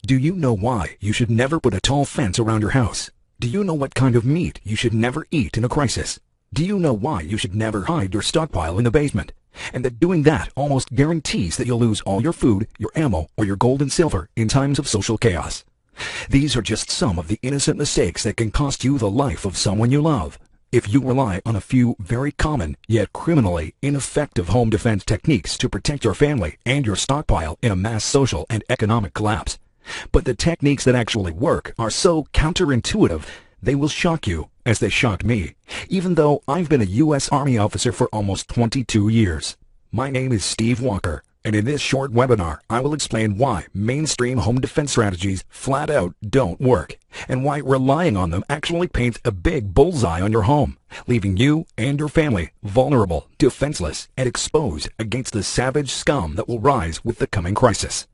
Do you know why you should never put a tall fence around your house? Do you know what kind of meat you should never eat in a crisis? Do you know why you should never hide your stockpile in the basement? And that doing that almost guarantees that you'll lose all your food, your ammo, or your gold and silver in times of social chaos. These are just some of the innocent mistakes that can cost you the life of someone you love. If you rely on a few very common, yet criminally ineffective home defense techniques to protect your family and your stockpile in a mass social and economic collapse. But the techniques that actually work are so counterintuitive, they will shock you, as they shocked me, even though I've been a U.S. Army officer for almost 22 years. My name is Steve Walker, and in this short webinar, I will explain why mainstream home defense strategies flat out don't work, and why relying on them actually paints a big bullseye on your home, leaving you and your family vulnerable, defenseless, and exposed against the savage scum that will rise with the coming crisis.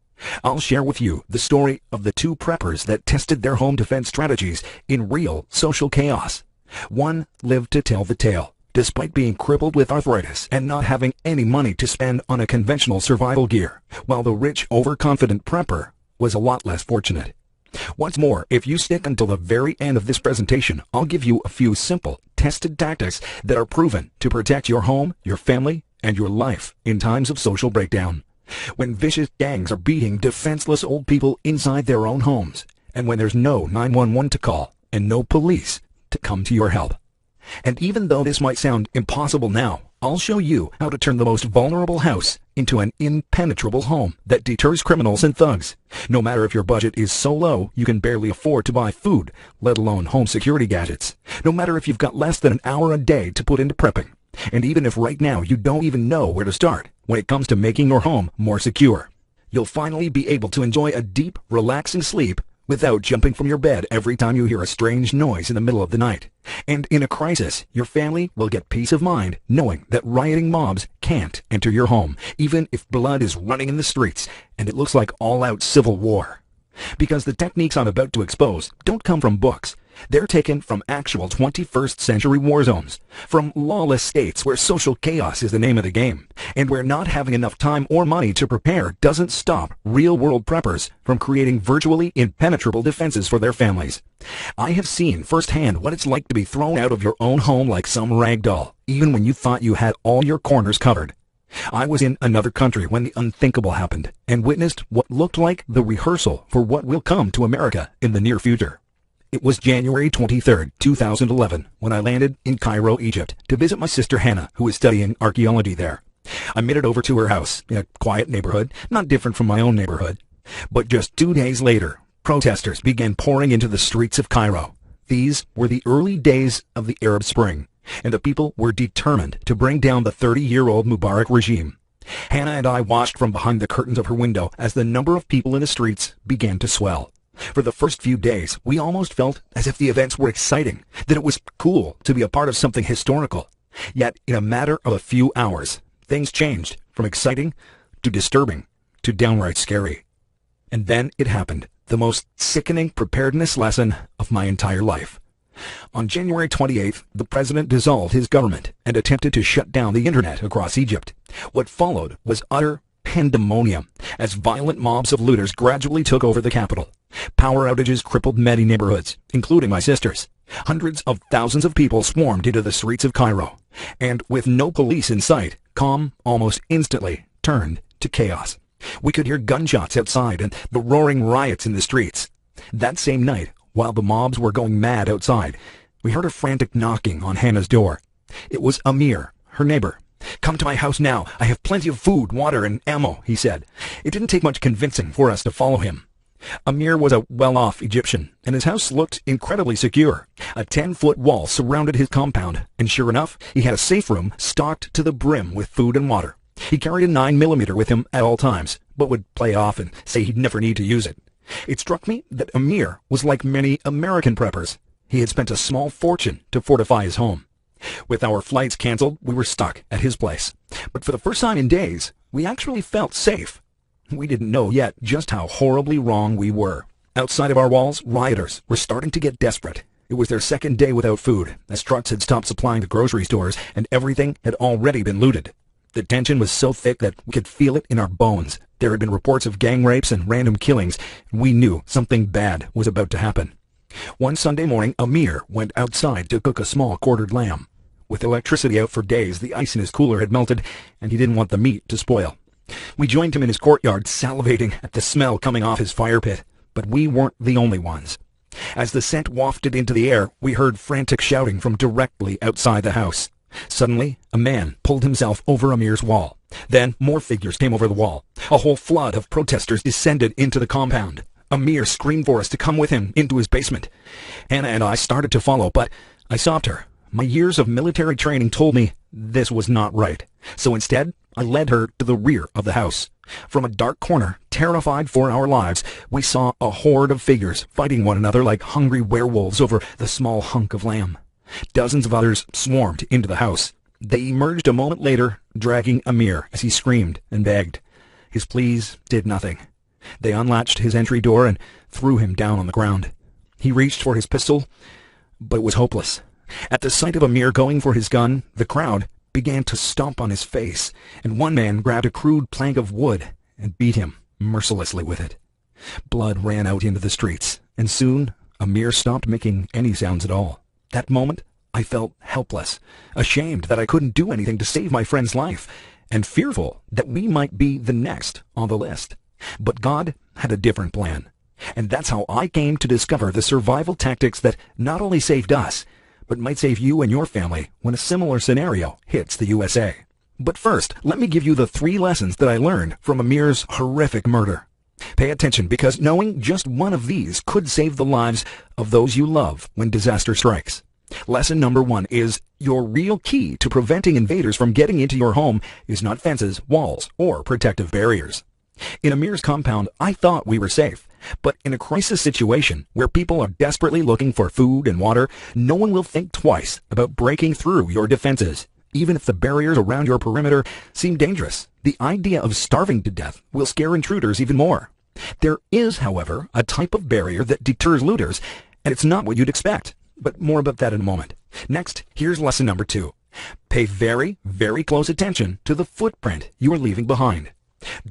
I'll share with you the story of the two preppers that tested their home defense strategies in real social chaos. One lived to tell the tale, despite being crippled with arthritis and not having any money to spend on a conventional survival gear, while the rich, overconfident prepper was a lot less fortunate. What's more, if you stick until the very end of this presentation, I'll give you a few simple, tested tactics that are proven to protect your home, your family, and your life in times of social breakdown. When vicious gangs are beating defenseless old people inside their own homes, and when there's no 911 to call and no police to come to your help. And even though this might sound impossible now, I'll show you how to turn the most vulnerable house into an impenetrable home that deters criminals and thugs. No matter if your budget is so low you can barely afford to buy food, let alone home security gadgets. No matter if you've got less than an hour a day to put into prepping. And even if right now you don't even know where to start when it comes to making your home more secure, you'll finally be able to enjoy a deep, relaxing sleep without jumping from your bed every time you hear a strange noise in the middle of the night. And in a crisis, your family will get peace of mind knowing that rioting mobs can't enter your home, even if blood is running in the streets and it looks like all-out civil war. Because the techniques I'm about to expose don't come from books. They're taken from actual 21st century war zones, from lawless states where social chaos is the name of the game, and where not having enough time or money to prepare doesn't stop real-world preppers from creating virtually impenetrable defenses for their families. I have seen firsthand what it's like to be thrown out of your own home like some rag doll, even when you thought you had all your corners covered. I was in another country when the unthinkable happened, and witnessed what looked like the rehearsal for what will come to America in the near future. It was January 23, 2011, when I landed in Cairo, Egypt, to visit my sister Hannah, who is studying archaeology there. I made it over to her house, in a quiet neighborhood, not different from my own neighborhood. But just 2 days later, protesters began pouring into the streets of Cairo. These were the early days of the Arab Spring, and the people were determined to bring down the 30-year-old Mubarak regime. Hannah and I watched from behind the curtains of her window as the number of people in the streets began to swell. For the first few days, we almost felt as if the events were exciting, that it was cool to be a part of something historical. Yet, in a matter of a few hours, things changed from exciting to disturbing to downright scary. And then it happened, the most sickening preparedness lesson of my entire life. On January 28th, the president dissolved his government and attempted to shut down the internet across Egypt. What followed was utter pandemonium as violent mobs of looters gradually took over the capital. Power outages crippled many neighborhoods, including my sister's. Hundreds of thousands of people swarmed into the streets of Cairo, and with no police in sight, calm almost instantly turned to chaos. We could hear gunshots outside and the roaring riots in the streets. That same night, while the mobs were going mad outside, we heard a frantic knocking on Hannah's door. It was Amir, her neighbor. "Come to my house now. I have plenty of food, water, and ammo," he said. It didn't take much convincing for us to follow him. Amir was a well-off Egyptian, and his house looked incredibly secure. A 10-foot wall surrounded his compound, and sure enough, he had a safe room stocked to the brim with food and water. He carried a 9mm with him at all times, but would play off and say he'd never need to use it. It struck me that Amir was like many American preppers. He had spent a small fortune to fortify his home. With our flights canceled, we were stuck at his place. But for the first time in days, we actually felt safe. We didn't know yet just how horribly wrong we were. Outside of our walls, rioters were starting to get desperate. It was their second day without food, as trucks had stopped supplying the grocery stores and everything had already been looted. The tension was so thick that we could feel it in our bones. There had been reports of gang rapes and random killings. We knew something bad was about to happen. One Sunday morning, Amir went outside to cook a small quartered lamb. With electricity out for days, the ice in his cooler had melted, and he didn't want the meat to spoil. We joined him in his courtyard, salivating at the smell coming off his fire pit. But we weren't the only ones. As the scent wafted into the air, we heard frantic shouting from directly outside the house. Suddenly, a man pulled himself over Amir's wall. Then more figures came over the wall. A whole flood of protesters descended into the compound. Amir screamed for us to come with him into his basement. Hannah and I started to follow, but I stopped her. My years of military training told me this was not right. So instead, I led her to the rear of the house. From a dark corner, terrified for our lives, we saw a horde of figures fighting one another like hungry werewolves over the small hunk of lamb. Dozens of others swarmed into the house. They emerged a moment later, dragging Amir as he screamed and begged. His pleas did nothing. They unlatched his entry door and threw him down on the ground. He reached for his pistol, but it was hopeless. At the sight of Amir going for his gun, the crowd began to stomp on his face, and one man grabbed a crude plank of wood and beat him mercilessly with it. Blood ran out into the streets, and soon Amir stopped making any sounds at all. That moment, I felt helpless, ashamed that I couldn't do anything to save my friend's life, and fearful that we might be the next on the list. But God had a different plan, and that's how I came to discover the survival tactics that not only saved us, but might save you and your family when a similar scenario hits the USA. But first, let me give you the 3 lessons that I learned from Amir's horrific murder. Pay attention, because knowing just one of these could save the lives of those you love when disaster strikes. Lesson number 1 is your real key to preventing invaders from getting into your home is not fences, walls, or protective barriers. In Amir's compound, I thought we were safe. But in a crisis situation where people are desperately looking for food and water, no one will think twice about breaking through your defenses. Even if the barriers around your perimeter seem dangerous, the idea of starving to death will scare intruders even more. There is, however, a type of barrier that deters looters, and it's not what you'd expect. But more about that in a moment. Next, here's lesson number 2. Pay very, very close attention to the footprint you are leaving behind.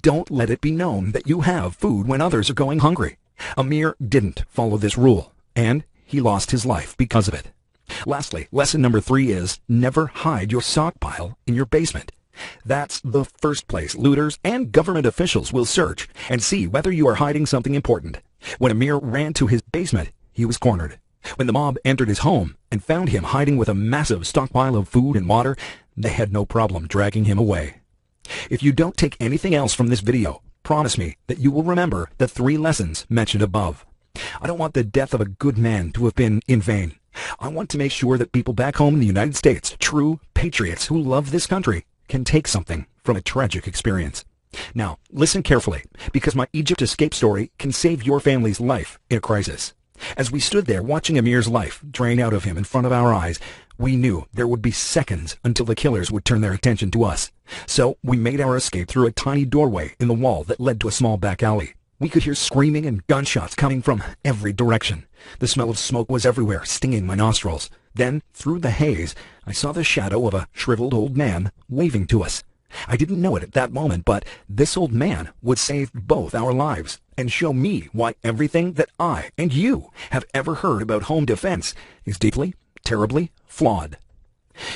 Don't let it be known that you have food when others are going hungry. Amir didn't follow this rule, and he lost his life because of it. Lastly, lesson number 3 is never hide your stockpile in your basement. That's the first place looters and government officials will search and see whether you are hiding something important. When Amir ran to his basement, he was cornered. When the mob entered his home and found him hiding with a massive stockpile of food and water, they had no problem dragging him away. If you don't take anything else from this video, promise me that you will remember the 3 lessons mentioned above. I don't want the death of a good man to have been in vain. I want to make sure that people back home in the United States, true patriots who love this country, can take something from a tragic experience. Now, listen carefully, because my Egypt escape story can save your family's life in a crisis. As we stood there watching Amir's life drain out of him in front of our eyes, we knew there would be seconds until the killers would turn their attention to us. So we made our escape through a tiny doorway in the wall that led to a small back alley. We could hear screaming and gunshots coming from every direction. The smell of smoke was everywhere, stinging my nostrils. Then, through the haze, I saw the shadow of a shriveled old man waving to us. I didn't know it at that moment, but this old man would save both our lives and show me why everything that I and you have ever heard about home defense is deeply, terribly flawed.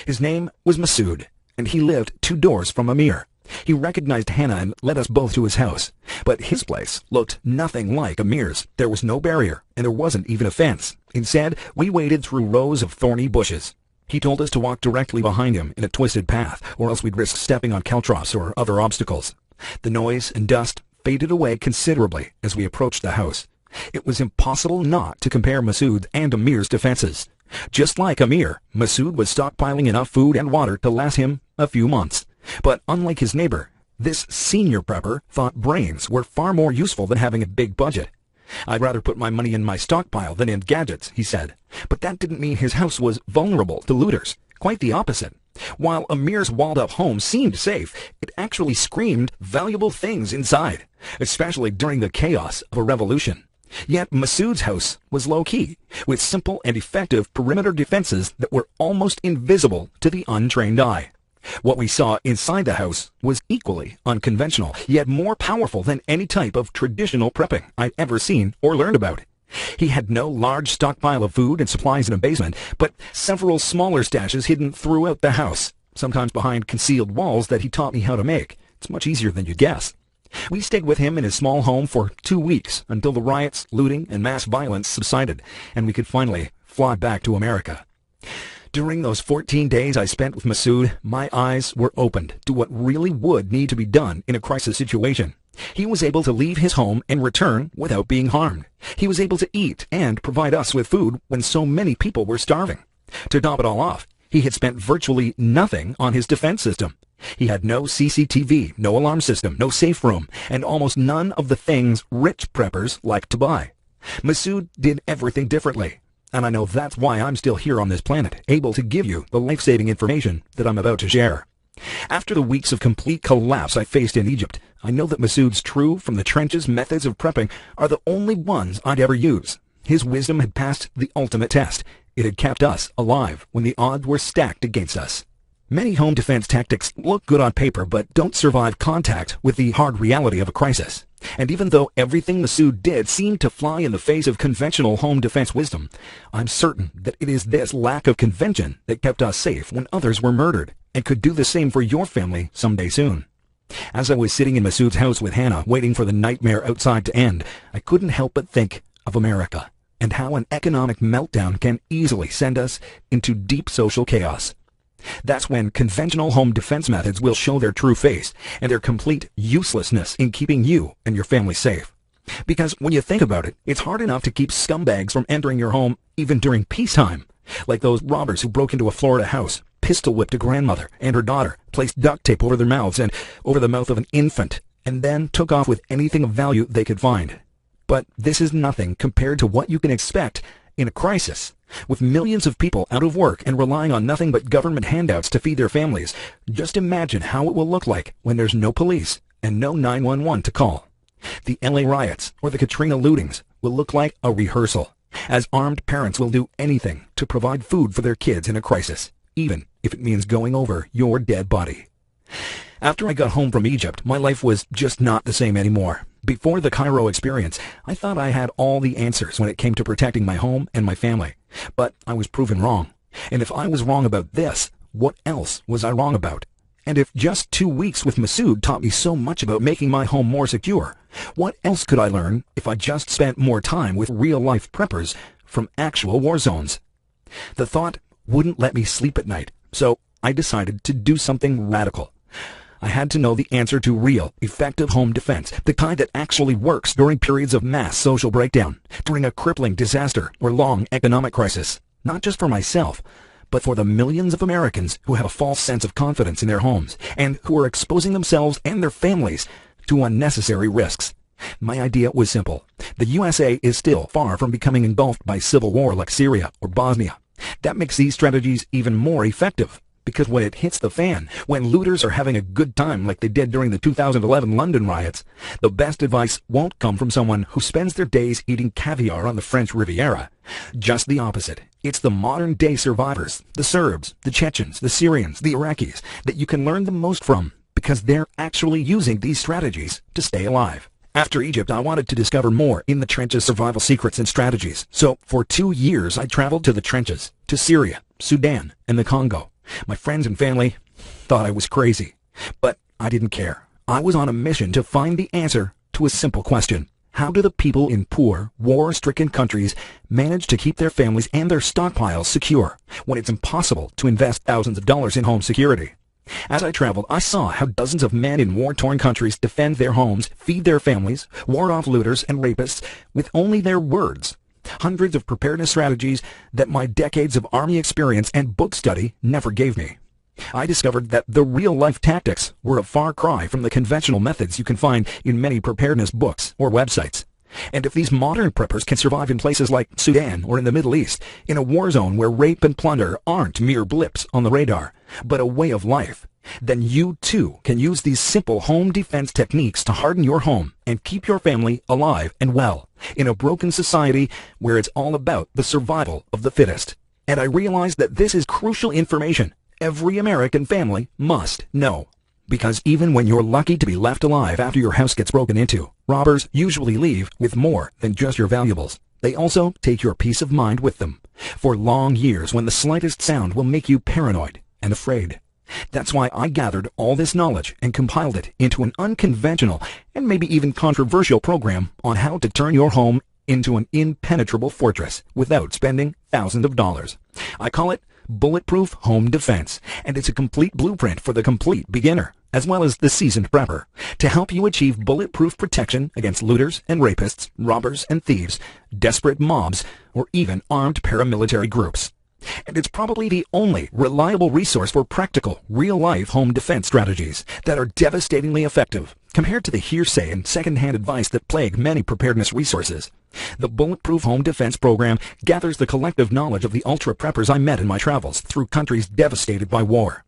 His name was Masood, and he lived 2 doors from Amir. He recognized Hannah and led us both to his house. But his place looked nothing like Amir's. There was no barrier, and there wasn't even a fence. Instead, we waded through rows of thorny bushes. He told us to walk directly behind him in a twisted path, or else we'd risk stepping on caltrops or other obstacles. The noise and dust faded away considerably as we approached the house. It was impossible not to compare Masood's and Amir's defenses. Just like Amir, Masood was stockpiling enough food and water to last him a few months. But unlike his neighbor, this senior prepper thought brains were far more useful than having a big budget. I'd rather put my money in my stockpile than in gadgets, he said. But that didn't mean his house was vulnerable to looters. Quite the opposite. While Amir's walled-up home seemed safe, it actually screamed valuable things inside, especially during the chaos of a revolution. Yet Masood's house was low-key, with simple and effective perimeter defenses that were almost invisible to the untrained eye. What we saw inside the house was equally unconventional, yet more powerful than any type of traditional prepping I'd ever seen or learned about. He had no large stockpile of food and supplies in a basement, but several smaller stashes hidden throughout the house, sometimes behind concealed walls that he taught me how to make. It's much easier than you'd guess. We stayed with him in his small home for 2 weeks until the riots, looting, and mass violence subsided, and we could finally fly back to America. During those 14 days I spent with Masood, my eyes were opened to what really would need to be done in a crisis situation. He was able to leave his home and return without being harmed. He was able to eat and provide us with food when so many people were starving. To top it all off, he had spent virtually nothing on his defense system. He had no CCTV, no alarm system, no safe room, and almost none of the things rich preppers like to buy. Masood did everything differently, and I know that's why I'm still here on this planet, able to give you the life-saving information that I'm about to share. After the weeks of complete collapse I faced in Egypt, I know that Masood's true from the trenches methods of prepping are the only ones I'd ever use. His wisdom had passed the ultimate test. It had kept us alive when the odds were stacked against us. Many home defense tactics look good on paper but don't survive contact with the hard reality of a crisis. And even though everything Masood did seemed to fly in the face of conventional home defense wisdom, I'm certain that it is this lack of convention that kept us safe when others were murdered, and could do the same for your family someday soon. As I was sitting in Masood's house with Hannah, waiting for the nightmare outside to end, I couldn't help but think of America, and how an economic meltdown can easily send us into deep social chaos. That's when conventional home defense methods will show their true face and their complete uselessness in keeping you and your family safe. Because when you think about it, it's hard enough to keep scumbags from entering your home even during peacetime, like those robbers who broke into a Florida house, pistol-whipped a grandmother and her daughter, placed duct tape over their mouths and over the mouth of an infant, and then took off with anything of value they could find. But this is nothing compared to what you can expect in a crisis. With millions of people out of work and relying on nothing but government handouts to feed their families, just imagine how it will look like when there's no police and no 911 to call. The LA riots or the Katrina lootings will look like a rehearsal, as armed parents will do anything to provide food for their kids in a crisis, even if it means going over your dead body. After I got home from Egypt, my life was just not the same anymore. Before the Cairo experience, I thought I had all the answers when it came to protecting my home and my family. But I was proven wrong. And if I was wrong about this, what else was I wrong about? And if just 2 weeks with Masood taught me so much about making my home more secure, what else could I learn if I just spent more time with real-life preppers from actual war zones? The thought wouldn't let me sleep at night, so I decided to do something radical. I had to know the answer to real, effective home defense, the kind that actually works during periods of mass social breakdown, during a crippling disaster or long economic crisis, not just for myself, but for the millions of Americans who have a false sense of confidence in their homes and who are exposing themselves and their families to unnecessary risks. My idea was simple. The USA is still far from becoming engulfed by civil war like Syria or Bosnia. That makes these strategies even more effective. Because when it hits the fan, when looters are having a good time like they did during the 2011 London riots, the best advice won't come from someone who spends their days eating caviar on the French Riviera. Just the opposite. It's the modern-day survivors, the Serbs, the Chechens, the Syrians, the Iraqis, that you can learn the most from, because they're actually using these strategies to stay alive. After Egypt, I wanted to discover more in the trenches survival secrets and strategies. So, for 2 years, I traveled to the trenches, to Syria, Sudan, and the Congo. My friends and family thought I was crazy, but I didn't care. I was on a mission to find the answer to a simple question. How do the people in poor, war-stricken countries manage to keep their families and their stockpiles secure when it's impossible to invest thousands of dollars in home security? As I traveled, I saw how dozens of men in war-torn countries defend their homes, feed their families, ward off looters and rapists with only their words. Hundreds of preparedness strategies that my decades of army experience and book study never gave me. I discovered that the real-life tactics were a far cry from the conventional methods you can find in many preparedness books or websites. And if these modern preppers can survive in places like Sudan or in the Middle East, in a war zone where rape and plunder aren't mere blips on the radar, but a way of life, then you too can use these simple home defense techniques to harden your home and keep your family alive and well in a broken society where it's all about the survival of the fittest. And I realized that this is crucial information, every American family must know. Because even when you're lucky to be left alive after your house gets broken into, robbers usually leave with more than just your valuables. They also take your peace of mind with them for long years, when the slightest sound will make you paranoid and afraid. That's why I gathered all this knowledge and compiled it into an unconventional and maybe even controversial program on how to turn your home into an impenetrable fortress without spending thousands of dollars. I call it Bulletproof Home Defense, and it's a complete blueprint for the complete beginner, as well as the seasoned prepper, to help you achieve bulletproof protection against looters and rapists, robbers and thieves, desperate mobs, or even armed paramilitary groups. And it's probably the only reliable resource for practical, real-life home defense strategies that are devastatingly effective compared to the hearsay and second-hand advice that plague many preparedness resources. The Bulletproof Home Defense Program gathers the collective knowledge of the ultra-preppers I met in my travels through countries devastated by war.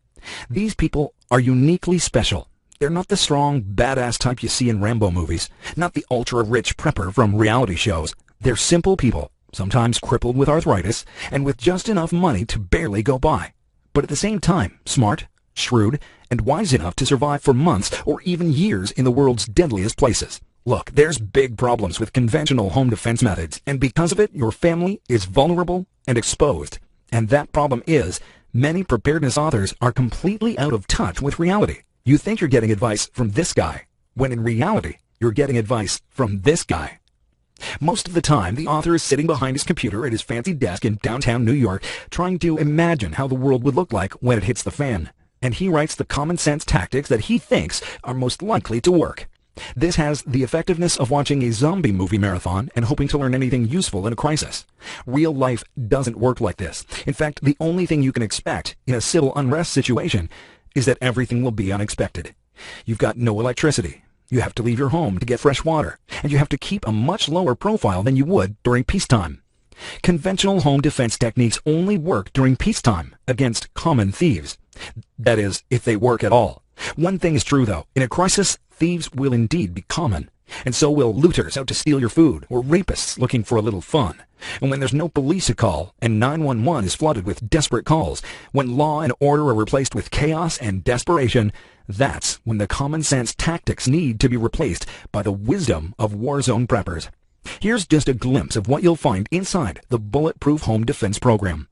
These people are uniquely special. They're not the strong, badass type you see in Rambo movies, not the ultra-rich prepper from reality shows. They're simple people, sometimes crippled with arthritis, and with just enough money to barely go by. But at the same time, smart, shrewd, and wise enough to survive for months or even years in the world's deadliest places. Look, there's big problems with conventional home defense methods, and because of it, your family is vulnerable and exposed. And that problem is, many preparedness authors are completely out of touch with reality. You think you're getting advice from this guy, when in reality, you're getting advice from this guy. Most of the time, the author is sitting behind his computer at his fancy desk in downtown New York, trying to imagine how the world would look like when it hits the fan. And he writes the common sense tactics that he thinks are most likely to work. This has the effectiveness of watching a zombie movie marathon and hoping to learn anything useful in a crisis. Real life doesn't work like this. In fact, the only thing you can expect in a civil unrest situation is that everything will be unexpected. You've got no electricity. You have to leave your home to get fresh water, and you have to keep a much lower profile than you would during peacetime. Conventional home defense techniques only work during peacetime against common thieves. That is, if they work at all. One thing is true, though. In a crisis, thieves will indeed be common, and so will looters out to steal your food, or rapists looking for a little fun. And when there's no police to call, and 911 is flooded with desperate calls, when law and order are replaced with chaos and desperation, that's when the common sense tactics need to be replaced by the wisdom of war zone preppers. Here's just a glimpse of what you'll find inside the Bulletproof Home Defense Program.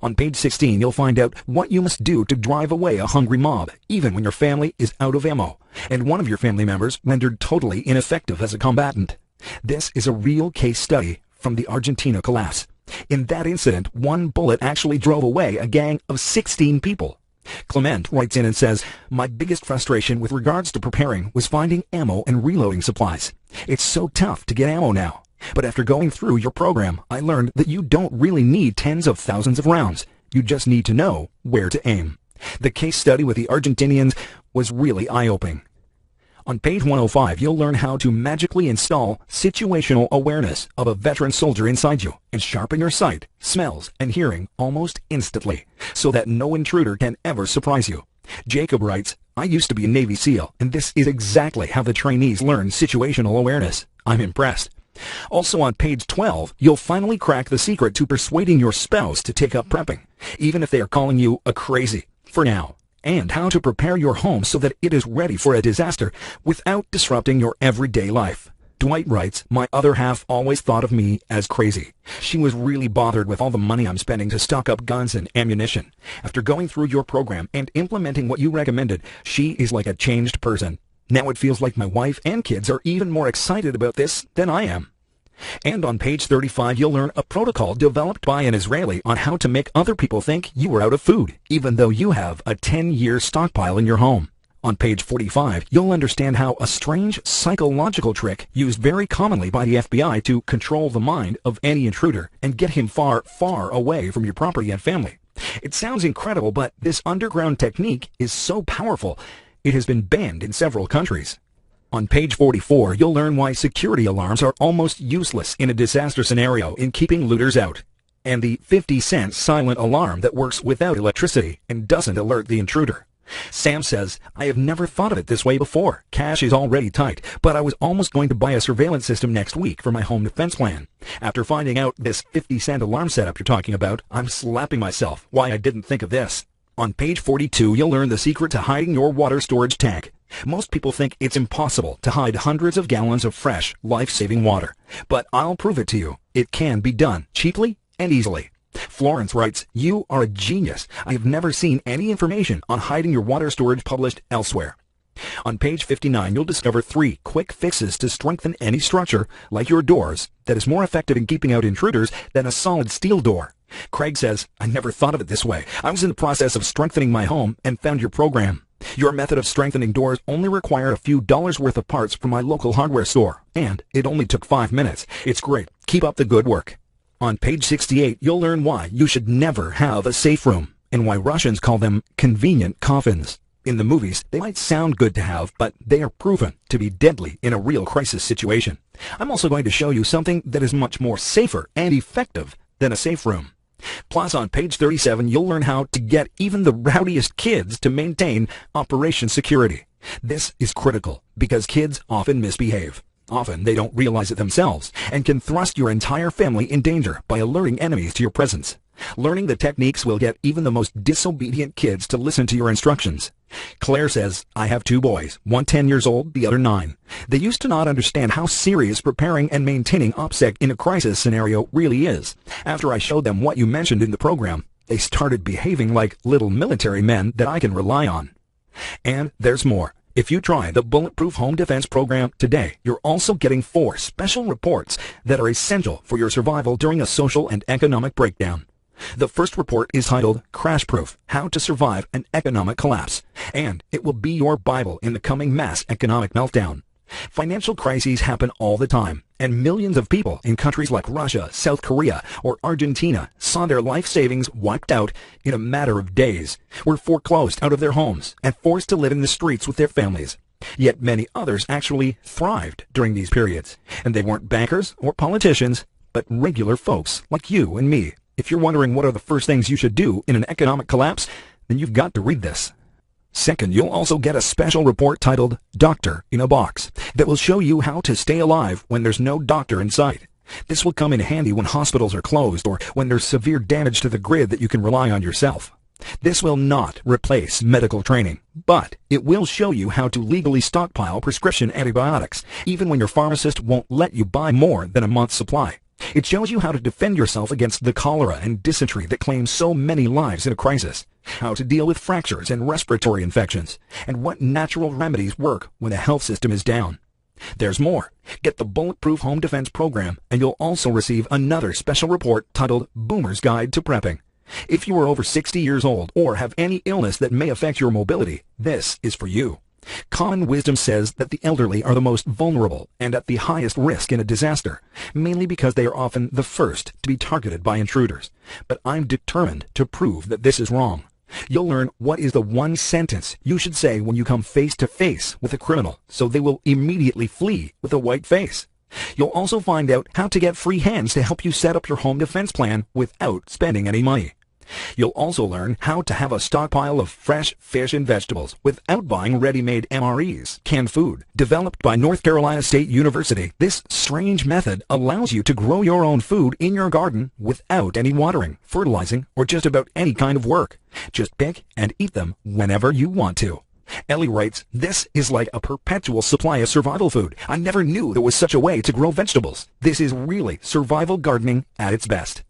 On page 16, you'll find out what you must do to drive away a hungry mob, even when your family is out of ammo, and one of your family members rendered totally ineffective as a combatant. This is a real case study from the Argentina collapse. In that incident, one bullet actually drove away a gang of 16 people. Clement writes in and says, "My biggest frustration with regards to preparing was finding ammo and reloading supplies. It's so tough to get ammo now. But after going through your program, I learned that you don't really need tens of thousands of rounds. You just need to know where to aim." The case study with the Argentinians was really eye-opening. On page 105, you'll learn how to magically install situational awareness of a veteran soldier inside you and sharpen your sight, smells, and hearing almost instantly so that no intruder can ever surprise you. Jacob writes, "I used to be a Navy SEAL, and this is exactly how the trainees learn situational awareness. I'm impressed." Also on page 12, you'll finally crack the secret to persuading your spouse to take up prepping, even if they are calling you a crazy for now, and how to prepare your home so that it is ready for a disaster without disrupting your everyday life. Dwight writes, "My other half always thought of me as crazy. She was really bothered with all the money I'm spending to stock up guns and ammunition. After going through your program and implementing what you recommended, she is like a changed person. Now it feels like my wife and kids are even more excited about this than I am." And on page 35, you'll learn a protocol developed by an Israeli on how to make other people think you are out of food, even though you have a 10-year stockpile in your home. On page 45, you'll understand how a strange psychological trick used very commonly by the FBI to control the mind of any intruder and get him far, far away from your property and family. It sounds incredible, but this underground technique is so powerful, it has been banned in several countries. On page 44, you'll learn why security alarms are almost useless in a disaster scenario in keeping looters out, and the 50-cent silent alarm that works without electricity and doesn't alert the intruder. Sam says, "I have never thought of it this way before. Cash is already tight, but I was almost going to buy a surveillance system next week for my home defense plan. After finding out this 50-cent alarm setup you're talking about, I'm slapping myself why I didn't think of this." On page 42, you'll learn the secret to hiding your water storage tank. Most people think it's impossible to hide hundreds of gallons of fresh, life-saving water. But I'll prove it to you. It can be done cheaply and easily. Florence writes, "You are a genius. I have never seen any information on hiding your water storage published elsewhere." On page 59, you'll discover 3 quick fixes to strengthen any structure, like your doors, that is more effective in keeping out intruders than a solid steel door. Craig says, "I never thought of it this way. I was in the process of strengthening my home and found your program. Your method of strengthening doors only required a few dollars worth of parts from my local hardware store, and it only took 5 minutes. It's great. Keep up the good work." On page 68, you'll learn why you should never have a safe room, and why Russians call them convenient coffins. In the movies, they might sound good to have, but they are proven to be deadly in a real crisis situation. I'm also going to show you something that is much more safer and effective than a safe room. Plus, on page 37, you'll learn how to get even the rowdiest kids to maintain Operation Security. This is critical because kids often misbehave. Often they don't realize it themselves and can thrust your entire family in danger by alerting enemies to your presence. Learning the techniques will get even the most disobedient kids to listen to your instructions. Claire says, "I have 2 boys, one 10 years old, the other 9. They used to not understand how serious preparing and maintaining OPSEC in a crisis scenario really is. After I showed them what you mentioned in the program, they started behaving like little military men that I can rely on." And there's more. If you try the Bulletproof Home Defense Program today, you're also getting 4 special reports that are essential for your survival during a social and economic breakdown. The first report is titled Crash Proof: How to Survive an Economic Collapse, and it will be your Bible in the coming mass economic meltdown. Financial crises happen all the time, and millions of people in countries like Russia, South Korea, or Argentina saw their life savings wiped out in a matter of days, were foreclosed out of their homes, and forced to live in the streets with their families. Yet many others actually thrived during these periods, and they weren't bankers or politicians, but regular folks like you and me. If you're wondering what are the first things you should do in an economic collapse, then you've got to read this. Second, you'll also get a special report titled Doctor in a Box that will show you how to stay alive when there's no doctor in sight. This will come in handy when hospitals are closed or when there's severe damage to the grid that you can rely on yourself. This will not replace medical training, but it will show you how to legally stockpile prescription antibiotics, even when your pharmacist won't let you buy more than a month's supply. It shows you how to defend yourself against the cholera and dysentery that claim so many lives in a crisis, how to deal with fractures and respiratory infections, and what natural remedies work when the health system is down. There's more. Get the Bulletproof Home Defense Program, and you'll also receive another special report titled Boomer's Guide to Prepping. If you are over 60 years old or have any illness that may affect your mobility, this is for you. Common wisdom says that the elderly are the most vulnerable and at the highest risk in a disaster, mainly because they are often the first to be targeted by intruders. But I'm determined to prove that this is wrong. You'll learn what is the one sentence you should say when you come face to face with a criminal, so they will immediately flee with a white face. You'll also find out how to get free hands to help you set up your home defense plan without spending any money. You'll also learn how to have a stockpile of fresh fish and vegetables without buying ready-made MREs, canned food. Developed by North Carolina State University, this strange method allows you to grow your own food in your garden without any watering, fertilizing, or just about any kind of work. Just pick and eat them whenever you want to. Ellie writes, "This is like a perpetual supply of survival food. I never knew there was such a way to grow vegetables. This is really survival gardening at its best."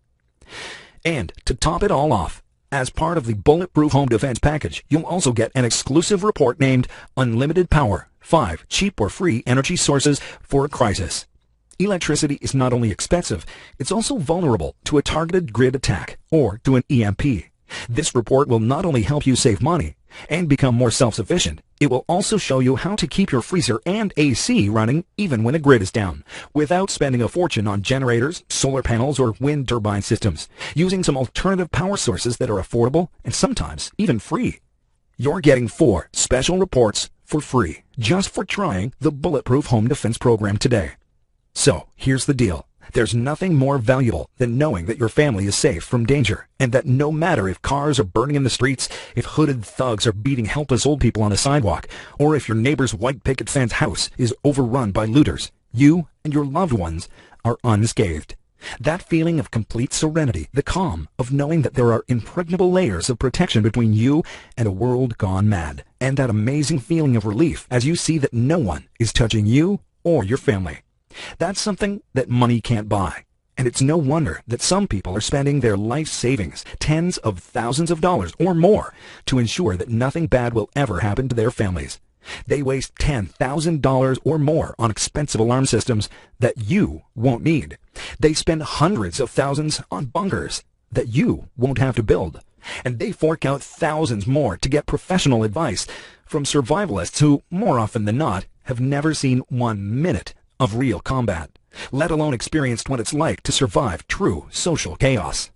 And to top it all off, as part of the Bulletproof Home Defense package, you'll also get an exclusive report named Unlimited Power: 5 Cheap or Free Energy Sources for a Crisis. Electricity is not only expensive, it's also vulnerable to a targeted grid attack or to an EMP. This report will not only help you save money and become more self-sufficient, it will also show you how to keep your freezer and AC running even when a grid is down, without spending a fortune on generators, solar panels, or wind turbine systems, using some alternative power sources that are affordable and sometimes even free. You're getting 4 special reports for free, just for trying the Bulletproof Home Defense Program today. So, here's the deal. There's nothing more valuable than knowing that your family is safe from danger, and that no matter if cars are burning in the streets, if hooded thugs are beating helpless old people on the sidewalk, or if your neighbor's white picket fence house is overrun by looters, you and your loved ones are unscathed. That feeling of complete serenity, the calm of knowing that there are impregnable layers of protection between you and a world gone mad. And that amazing feeling of relief as you see that no one is touching you or your family. That's something that money can't buy. And it's no wonder that some people are spending their life savings, tens of thousands of dollars or more, to ensure that nothing bad will ever happen to their families. They waste $10,000 or more on expensive alarm systems that you won't need. They spend hundreds of thousands on bunkers that you won't have to build. And they fork out thousands more to get professional advice from survivalists who, more often than not, have never seen 1 minute of real combat, let alone experienced what it's like to survive true social chaos.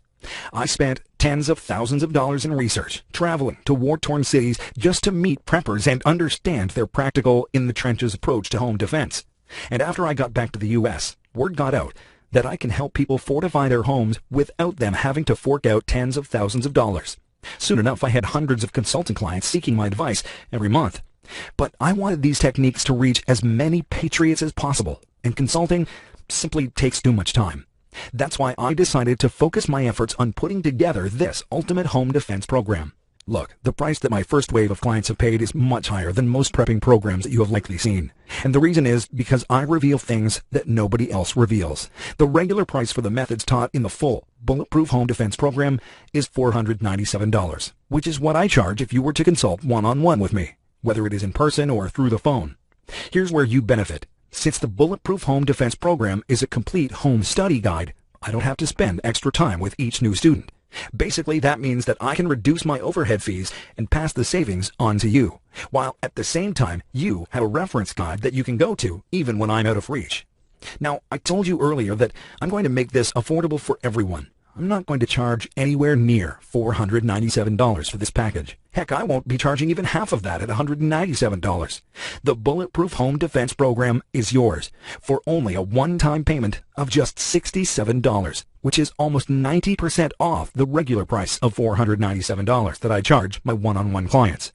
I spent tens of thousands of dollars in research, traveling to war-torn cities just to meet preppers and understand their practical, in-the-trenches approach to home defense. And after I got back to the U.S., word got out that I can help people fortify their homes without them having to fork out tens of thousands of dollars. Soon enough, I had hundreds of consulting clients seeking my advice every month. But I wanted these techniques to reach as many patriots as possible, and consulting simply takes too much time. That's why I decided to focus my efforts on putting together this ultimate home defense program. Look, the price that my first wave of clients have paid is much higher than most prepping programs that you have likely seen. And the reason is because I reveal things that nobody else reveals. The regular price for the methods taught in the full Bulletproof Home Defense program is $497, which is what I charge if you were to consult one-on-one with me, whether it is in person or through the phone. Here's where you benefit. Since the Bulletproof Home Defense program is a complete home study guide, I don't have to spend extra time with each new student. Basically, that means that I can reduce my overhead fees and pass the savings on to you, while at the same time you have a reference guide that you can go to even when I'm out of reach. Now, I told you earlier that I'm going to make this affordable for everyone. I'm not going to charge anywhere near $497 for this package. Heck, I won't be charging even half of that at $197. The Bulletproof Home Defense program is yours for only a one-time payment of just $67, which is almost 90% off the regular price of $497 that I charge my one-on-one clients.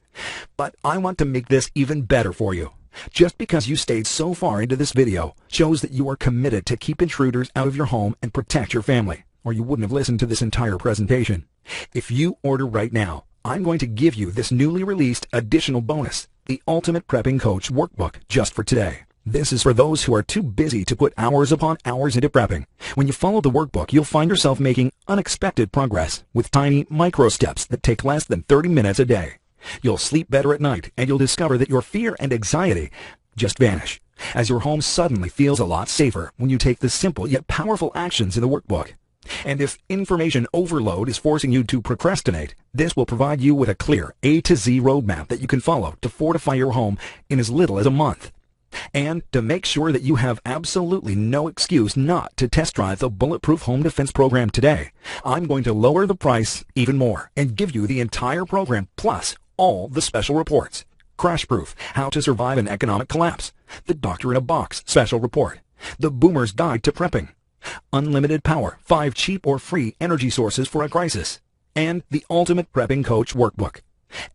But I want to make this even better for you. Just because you stayed so far into this video shows that you are committed to keep intruders out of your home and protect your family, or you wouldn't have listened to this entire presentation. If you order right now, I'm going to give you this newly released additional bonus, the Ultimate Prepping Coach Workbook, just for today. This is for those who are too busy to put hours upon hours into prepping. When you follow the workbook, you'll find yourself making unexpected progress with tiny micro steps that take less than 30 minutes a day. You'll sleep better at night, and you'll discover that your fear and anxiety just vanish, as your home suddenly feels a lot safer when you take the simple yet powerful actions in the workbook. And if information overload is forcing you to procrastinate, this will provide you with a clear A to Z roadmap that you can follow to fortify your home in as little as a month. And to make sure that you have absolutely no excuse not to test drive the Bulletproof Home Defense program today, I'm going to lower the price even more and give you the entire program plus all the special reports. Crash Proof, How to Survive an Economic Collapse, the Doctor in a Box special report, the Boomer's Guide to Prepping, Unlimited Power, 5 cheap or free energy sources for a crisis, and the Ultimate Prepping Coach Workbook.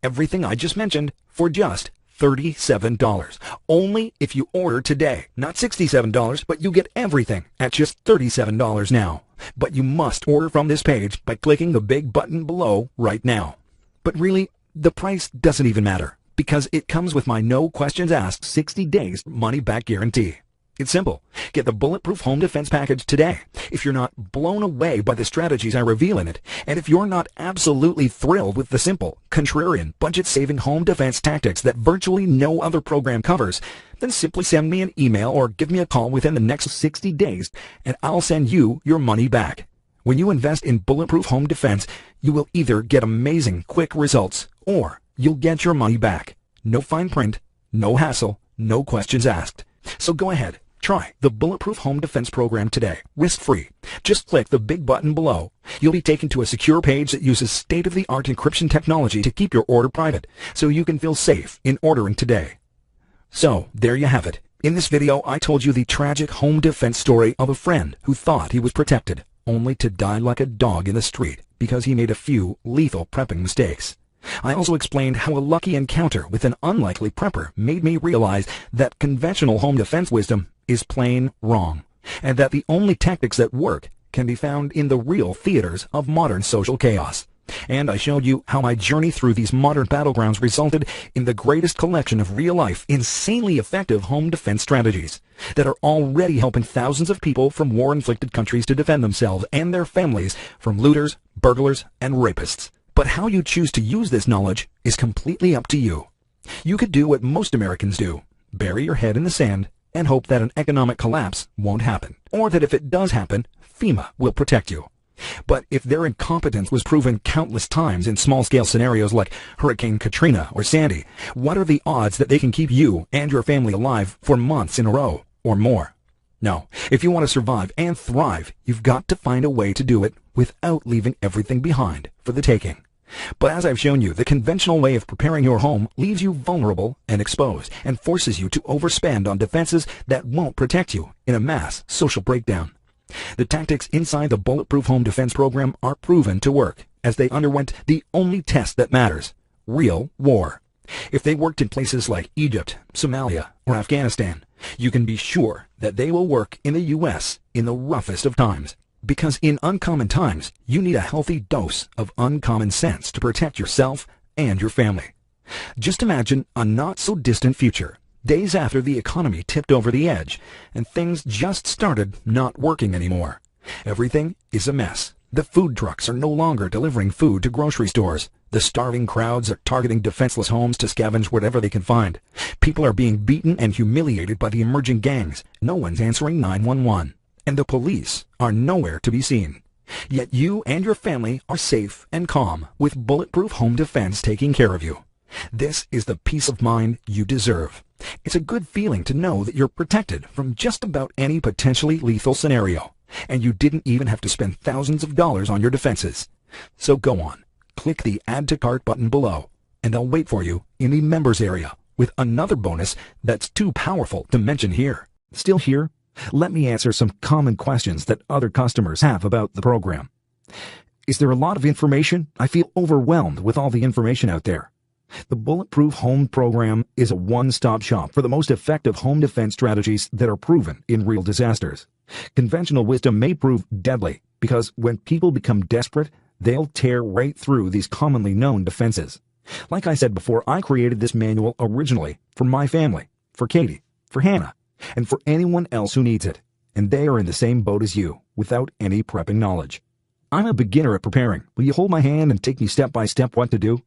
Everything I just mentioned for just $37. Only if you order today. Not $67, but you get everything at just $37 now. But you must order from this page by clicking the big button below right now. But really, the price doesn't even matter, because it comes with my no questions asked 60 days money back guarantee. It's simple. Get the Bulletproof Home Defense package today. If you're not blown away by the strategies I reveal in it, and if you're not absolutely thrilled with the simple, contrarian, budget-saving home defense tactics that virtually no other program covers, then simply send me an email or give me a call within the next 60 days, and I'll send you your money back. When you invest in Bulletproof Home Defense, you will either get amazing, quick results, or you'll get your money back. No fine print, no hassle, no questions asked. So go ahead. Try the Bulletproof Home Defense program today, risk-free. Just click the big button below. You'll be taken to a secure page that uses state-of-the-art encryption technology to keep your order private, so you can feel safe in ordering today. So, there you have it. In this video, I told you the tragic home defense story of a friend who thought he was protected, only to die like a dog in the street because he made a few lethal prepping mistakes. I also explained how a lucky encounter with an unlikely prepper made me realize that conventional home defense wisdom is plain wrong, and that the only tactics that work can be found in the real theaters of modern social chaos. And I showed you how my journey through these modern battlegrounds resulted in the greatest collection of real-life, insanely effective home defense strategies that are already helping thousands of people from war-inflicted countries to defend themselves and their families from looters, burglars, and rapists. But how you choose to use this knowledge is completely up to you. You could do what most Americans do: bury your head in the sand and hope that an economic collapse won't happen, or that if it does happen, FEMA will protect you. But if their incompetence was proven countless times in small-scale scenarios like Hurricane Katrina or Sandy, what are the odds that they can keep you and your family alive for months in a row or more? No, if you want to survive and thrive, you've got to find a way to do it without leaving everything behind for the taking. But as I've shown you, the conventional way of preparing your home leaves you vulnerable and exposed and forces you to overspend on defenses that won't protect you in a mass social breakdown. The tactics inside the Bulletproof Home Defense Program are proven to work, as they underwent the only test that matters: real war. If they worked in places like Egypt, Somalia, or Afghanistan, you can be sure that they will work in the U.S. in the roughest of times. Because in uncommon times, you need a healthy dose of uncommon sense to protect yourself and your family. Just imagine a not-so-distant future, days after the economy tipped over the edge, and things just started not working anymore. Everything is a mess. The food trucks are no longer delivering food to grocery stores. The starving crowds are targeting defenseless homes to scavenge whatever they can find. People are being beaten and humiliated by the emerging gangs. No one's answering 911. And the police are nowhere to be seen. Yet you and your family are safe and calm with Bulletproof Home Defense taking care of you. This is the peace of mind you deserve. It's a good feeling to know that you're protected from just about any potentially lethal scenario, and you didn't even have to spend thousands of dollars on your defenses. So go on, click the Add to Cart button below, and I'll wait for you in the members area with another bonus that's too powerful to mention here. Still here? Let me answer some common questions that other customers have about the program. Is there a lot of information? I feel overwhelmed with all the information out there. The Bulletproof Home Program is a one-stop shop for the most effective home defense strategies that are proven in real disasters. Conventional wisdom may prove deadly because when people become desperate, they'll tear right through these commonly known defenses. Like I said before, I created this manual originally for my family, for Katie, for Hannah, and for anyone else who needs it, and they are in the same boat as you, without any prepping knowledge. I'm a beginner at preparing. Will you hold my hand and take me step by step what to do?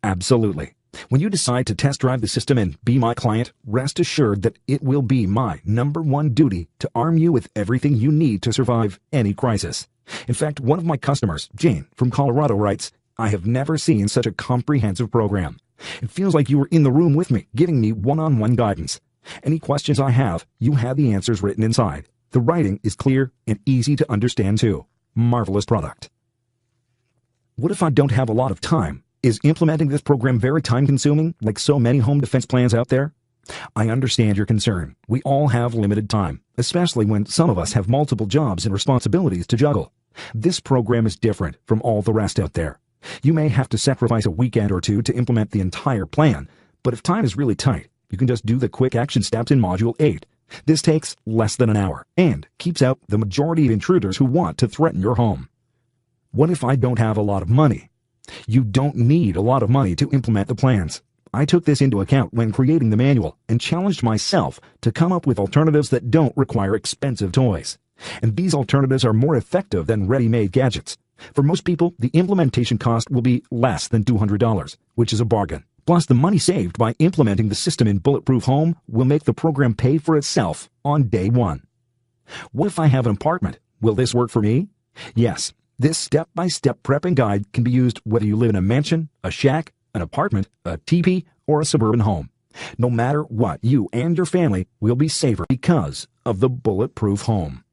Absolutely. When you decide to test drive the system and be my client, rest assured that it will be my #1 duty to arm you with everything you need to survive any crisis. In fact, one of my customers, Jane from Colorado, writes, "I have never seen such a comprehensive program. It feels like you were in the room with me, giving me one-on-one guidance. Any questions I have, you have the answers written inside. The writing is clear and easy to understand too. Marvelous product." What if I don't have a lot of time? Is implementing this program very time-consuming, like so many home defense plans out there? I understand your concern. We all have limited time, especially when some of us have multiple jobs and responsibilities to juggle. This program is different from all the rest out there. You may have to sacrifice a weekend or two to implement the entire plan, but if time is really tight, you can just do the quick action steps in Module 8. This takes less than an hour and keeps out the majority of intruders who want to threaten your home. What if I don't have a lot of money? You don't need a lot of money to implement the plans. I took this into account when creating the manual and challenged myself to come up with alternatives that don't require expensive toys. And these alternatives are more effective than ready-made gadgets. For most people, the implementation cost will be less than $200, which is a bargain. Plus, the money saved by implementing the system in Bulletproof Home will make the program pay for itself on day one. What if I have an apartment? Will this work for me? Yes. This step-by-step prepping guide can be used whether you live in a mansion, a shack, an apartment, a teepee, or a suburban home. No matter what, you and your family will be safer because of the Bulletproof Home.